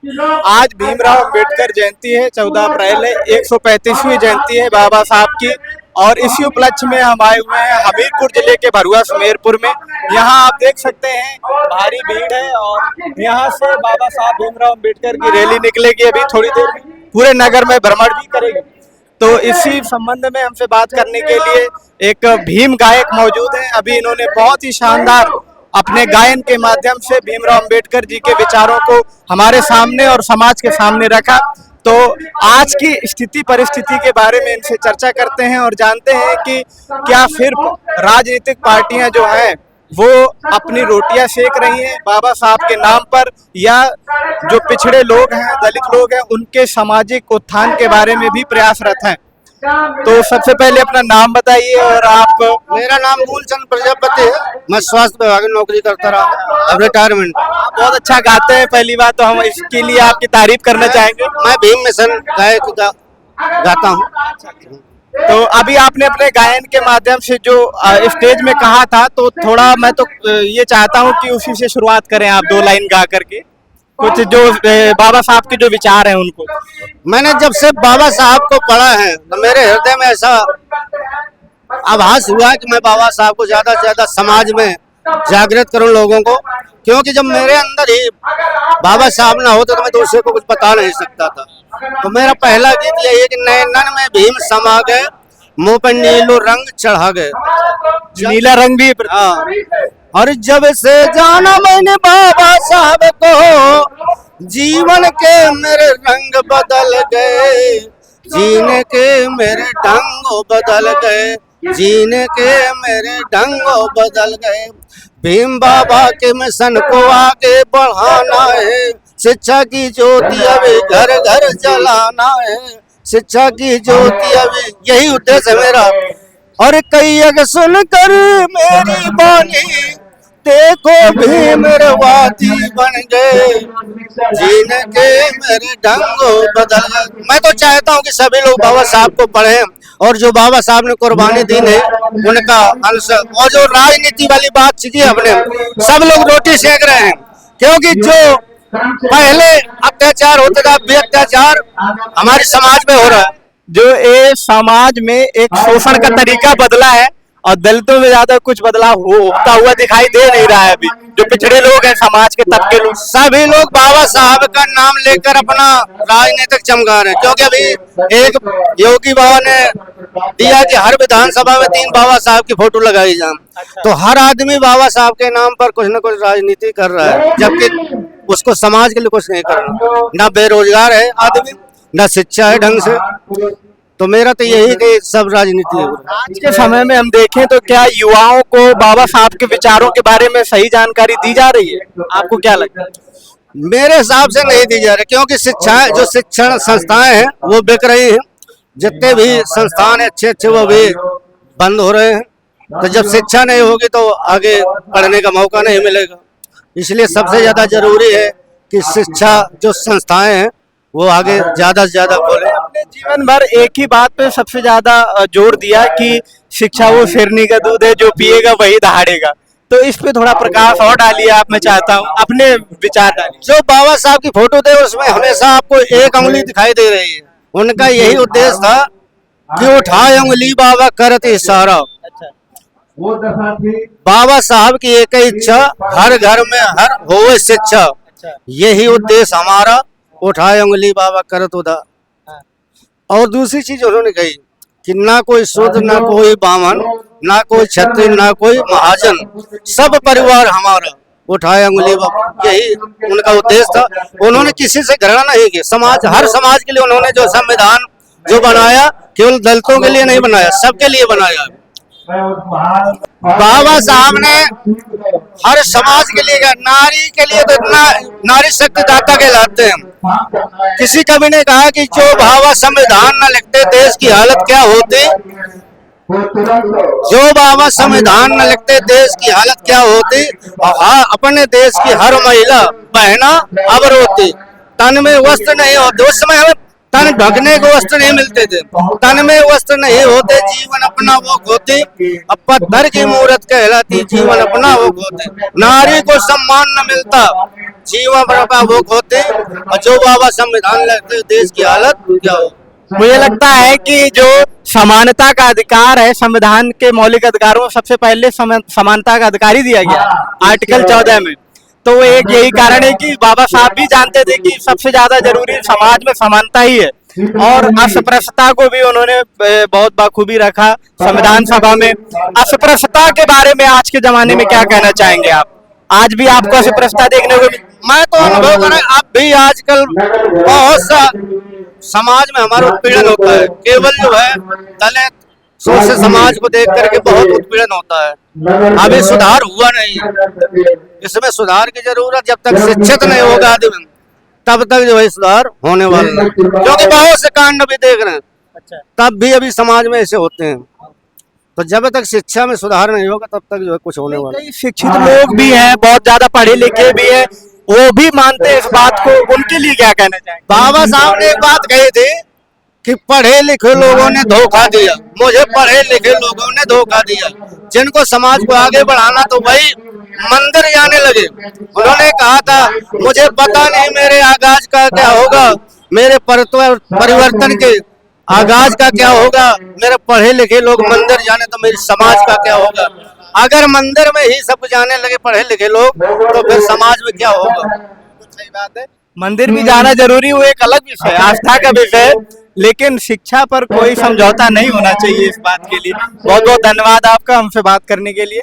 आज भीमराव अंबेडकर जयंती है, 14 अप्रैल है, 135वीं जयंती है बाबा साहब की। और इसी उपलक्ष्य में हम आए हुए हैं हमीरपुर जिले के भरुआ सुमेरपुर में। यहाँ आप देख सकते हैं भारी भीड़ है और यहाँ से बाबा साहब भीमराव अंबेडकर की रैली निकलेगी अभी थोड़ी देर में, पूरे नगर में भ्रमण भी करेगी। तो इसी संबंध में हमसे बात करने के लिए एक भीम गायक मौजूद हैं। अभी इन्होंने बहुत ही शानदार अपने गायन के माध्यम से भीमराव अंबेडकर जी के विचारों को हमारे सामने और समाज के सामने रखा। तो आज की स्थिति परिस्थिति के बारे में इनसे चर्चा करते हैं और जानते हैं कि क्या फिर राजनीतिक पार्टियां जो हैं वो अपनी रोटियां सेक रही हैं बाबा साहब के नाम पर, या जो पिछड़े लोग हैं, दलित लोग हैं, उनके सामाजिक उत्थान के बारे में भी प्रयासरत हैं। तो सबसे पहले अपना नाम बताइए और आप। मेरा नाम मूलचंद प्रजापति है। मैं स्वास्थ्य विभाग में नौकरी करता रहा, अब रिटायरमेंट। बहुत अच्छा गाते हैं, पहली बात तो हम इसके लिए आपकी तारीफ करना चाहेंगे। मैं भीम मिशन गायक गाता हूँ। तो अभी आपने अपने गायन के माध्यम से जो स्टेज में कहा था, तो थोड़ा मैं तो ये चाहता हूँ कि उसी से शुरुआत करें, आप 2 लाइन गा करके कुछ जो बाबा साहब के जो विचार हैं उनको। मैंने जब से बाबा साहब को पढ़ा है तो मेरे हृदय में ऐसा आभास हुआ कि मैं बाबा साहब को ज्यादा से ज्यादा समाज में जागृत करूं लोगों को, क्योंकि जब मेरे अंदर ही बाबा साहब ना होते तो मैं दूसरे को कुछ बता नहीं सकता था। तो मेरा पहला गीत यही है कि नैनन में भीम समा गए, मुंह पर नीलो रंग चढ़ा गए। नीला रंग भी। हाँ। और जब से जाना मैंने बाबा साहब को, जीवन के मेरे रंग बदल गए, जीने के मेरे ढंग बदल गए, जीने के मेरे ढंग बदल गए। भीम बाबा के मिशन को आगे बढ़ाना है, शिक्षा की ज्योति अभी घर घर जलाना है, शिक्षा की ज्योति अभी, यही उद्देश्य है मेरा। और कई अग सुनकर मेरी बानी, देखो भीमरवादी बन गए, जीने के मेरे ढंग बदल गए। मैं तो चाहता हूँ कि सभी लोग बाबा साहब को पढ़ें और जो बाबा साहब ने कुर्बानी दी है उनका अंश। और जो राजनीति वाली बात सीखी अपने, सब लोग रोटी सेक रहे हैं, क्योंकि जो पहले अत्याचार होता था, भी अत्याचार हमारे समाज में हो रहा है। जो ये समाज में एक शोषण का तरीका बदला है और दलितों में ज्यादा कुछ बदलाव होता हुआ दिखाई दे नहीं रहा है। अभी जो पिछड़े लोग हैं, समाज के तबके लोग, सभी लोग बाबा साहब का नाम लेकर अपना राजनीतिक चमका रहे हैं। क्योंकि अभी एक योगी बाबा ने दिया कि हर विधानसभा में 3 बाबा साहब की फोटो लगाई जाए। तो हर आदमी बाबा साहब के नाम पर कुछ न कुछ राजनीति कर रहा है, जबकि उसको समाज के लिए कुछ नहीं करना। ना बेरोजगार है आदमी, ना शिक्षा है ढंग से। तो मेरा तो यही कि सब राजनीति है। आज के समय में हम देखें तो क्या युवाओं को बाबा साहब के विचारों के बारे में सही जानकारी दी जा रही है? आपको क्या लगता है? मेरे हिसाब से नहीं दी जा रही, क्योंकि शिक्षाएं, जो शिक्षण संस्थाएं हैं वो बिक रही हैं। जितने भी संस्थान अच्छे अच्छे वो भी बंद हो रहे हैं। तो जब शिक्षा नहीं होगी तो आगे पढ़ने का मौका नहीं मिलेगा। इसलिए सबसे ज्यादा जरूरी है कि शिक्षा जो संस्थाएं हैं वो आगे ज्यादा से ज्यादा खोले। अपने जीवन भर एक ही बात पे सबसे ज्यादा जोर दिया कि शिक्षा वो शेरनी का दूध है, जो पिएगा वही दहाड़ेगा। तो इस पे थोड़ा प्रकाश और डालिए आप, मैं चाहता हूँ अपने विचार डालिए। जो बाबा साहब की फोटो थे उसमें हमेशा आपको एक उंगली दिखाई दे रही है। उनका यही उद्देश्य था कि उठाए उंगली बाबा करते इशारा। बाबा साहब की एक ही इच्छा, हर घर में हर हो शिक्षा। यही उद्देश्य हमारा, उठाए उंगली बाबा करत उदा। और दूसरी चीज उन्होंने कही कि ना कोई शूद्र, ना कोई बामन, ना कोई क्षत्रिय, ना कोई महाजन, सब परिवार हमारा, उठाए उंगली बाबा। यही उनका उद्देश्य था। उन्होंने किसी से घृणा नहीं की। समाज, हर समाज के लिए उन्होंने जो संविधान जो बनाया, केवल दलितों के लिए नहीं बनाया, सबके लिए बनाया। बाबा साहब ने हर समाज के लिए, नारी के लिए तो इतना नारी शक्ति दाता कहलाते हैं। किसी कवि ने कहा कि जो बाबा संविधान न लिखते देश की हालत क्या होती, जो बाबा संविधान न लिखते देश की हालत क्या होती। और अपने देश की हर महिला बहना अब रोती, तन में वस्त्र नहीं होते। उस समय हमें तन ढकने को वस्त्र नहीं मिलते थे, तन में वस्त्र नहीं होते, जीवन अपना वो खोते, अब पत्थर की मूरत कहलाती, जीवन अपना वो खोते, नारी को सम्मान न मिलता, जीवन अपना वो खोते, और जो बाबा संविधान लगते देश की हालत क्या हो। मुझे लगता है कि जो समानता का अधिकार है, संविधान के मौलिक अधिकारों में सबसे पहले समानता का अधिकार ही दिया गया आर्टिकल 14 में। तो वो एक यही कारण है कि बाबा साहब भी जानते थे कि सबसे ज्यादा जरूरी समाज में समानता ही है, और अस्पृश्यता को भी उन्होंने बहुत बखूबी रखा संविधान सभा में। अस्पृश्यता के बारे में आज के जमाने में क्या कहना चाहेंगे आप? आज भी आपको अस्पृश्यता देखने को मैं तो अनुभव कर अब भी आजकल बहुत सा समाज में हमारा उत्पीड़न होता है, केवल जो है दलित शोषित समाज को देख करके बहुत उत्पीड़न होता है। अभी सुधार हुआ नहीं, इसमें सुधार की जरूरत, जब तक शिक्षित नहीं होगा आदमी तब तक जो है सुधार होने वाला नहीं, क्योंकि बहुत से कांड भी देख रहे हैं, तब भी अभी समाज में ऐसे होते हैं। तो जब तक शिक्षा में सुधार नहीं होगा तब तक जो है कुछ होने वाला। कई शिक्षित लोग भी हैं, बहुत ज्यादा पढ़े लिखे भी हैं, वो भी मानते हैं इस बात को, उनके लिए क्या कहना चाहेंगे? बाबा साहब ने एक बात कही थी कि पढ़े लिखे लोगों ने धोखा दिया, मुझे पढ़े लिखे लोगों ने धोखा दिया, जिनको समाज को आगे बढ़ाना तो वही मंदिर जाने लगे। उन्होंने कहा था मुझे पता नहीं मेरे आगाज का क्या होगा, मेरे परिवर्तन के आगाज का क्या होगा, मेरे पढ़े लिखे लोग मंदिर जाने तो मेरे समाज का क्या होगा। अगर मंदिर में ही सब जाने लगे पढ़े लिखे लोग तो फिर समाज में क्या होगा। सही बात है, मंदिर भी जाना जरूरी, वो एक अलग विषय, आस्था का विषय है, लेकिन शिक्षा पर कोई समझौता नहीं होना चाहिए इस बात के लिए। बहुत बहुत धन्यवाद आपका हमसे बात करने के लिए।